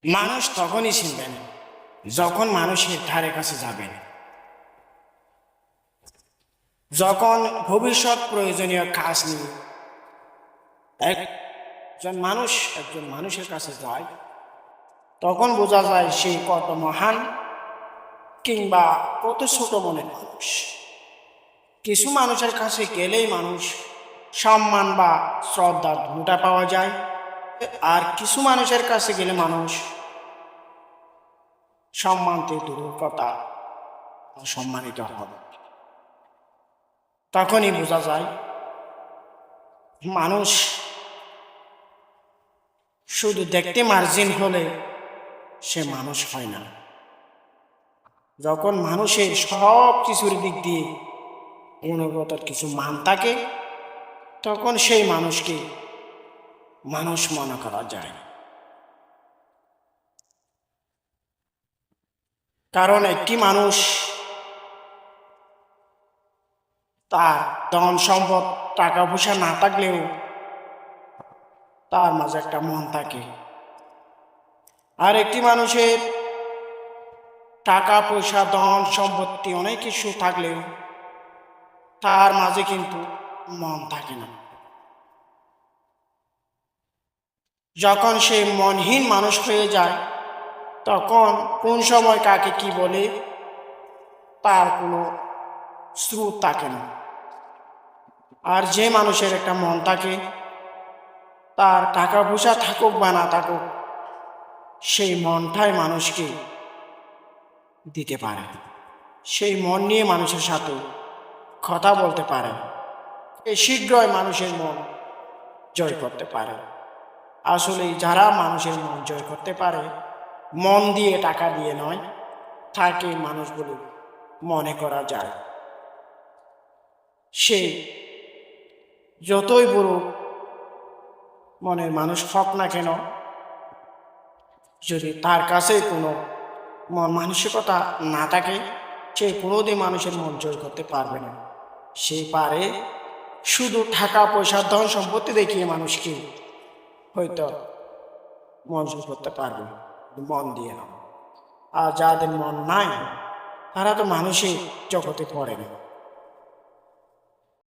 মানুষ তখনই চিনবেন যখন মানুষের ধারে কাছে যাবেন, যখন ভবিষ্যৎ প্রয়োজনীয় কাজ নিয়ে একজন মানুষের কাছে যায়, তখন বোঝা যায় সে কত মহান কিংবা কত ছোট মনের মানুষ। কিছু মানুষের কাছে গেলেই মানুষ সম্মান বা শ্রদ্ধার ধুঁটা পাওয়া যায়, আর কিছু মানুষের কাছে গেলে মানুষ সম্মানতে দূরের কথা অসম্মানিত হবে। তখনই বোঝা যায় মানুষ শুধু দেখতে মার্জিন হলে সে মানুষ হয় না। যখন মানুষের সব কিছুর দিক দিয়ে গুণগত কিছু মান থাকে, তখন সেই মানুষকে মানুষ মনে করা যায়। কারণ একটি মানুষ তার ধন সম্পদ টাকা পয়সা না থাকলেও তার মাঝে একটা মন থাকে। আর একটি মানুষের টাকা পয়সা ধন সম্পত্তি অনেক কিছু থাকলেও তার মাঝে কিন্তু মন থাকে না। যখন সে মনহীন মানুষ হয়ে যায়, তখন কোন সময় কাকে কি বলে তার কোনো স্রোত থাকে না। আর যে মানুষের একটা মন থাকে, তার টাকা পয়সা থাকুক বা না থাকুক, সেই মনটাই মানুষকে দিতে পারে। সেই মন নিয়ে মানুষের সাথে কথা বলতে পারে, এই শীঘ্রই মানুষের মন জয় করতে পারে। আসলে যারা মানুষের মন জয় করতে পারে, মন দিয়ে টাকা দিয়ে নয়, তাকে মানুষগুলো মনে করা যায়। সে যতই বড় মনের মানুষ হোক না কেন, যদি তার কাছে কোনো মন মানসিকতা না থাকে, সে কোনোদিন মানুষের মন জয় করতে পারবে না। সে পারে শুধু টাকা পয়সা ধন সম্পত্তি দেখিয়ে মানুষকে হয়তো মন জয় করতে পারবে, মন দিয়ে না। আর যাদের মন নাই, তারা তো মানুষের জগতে পড়ে না।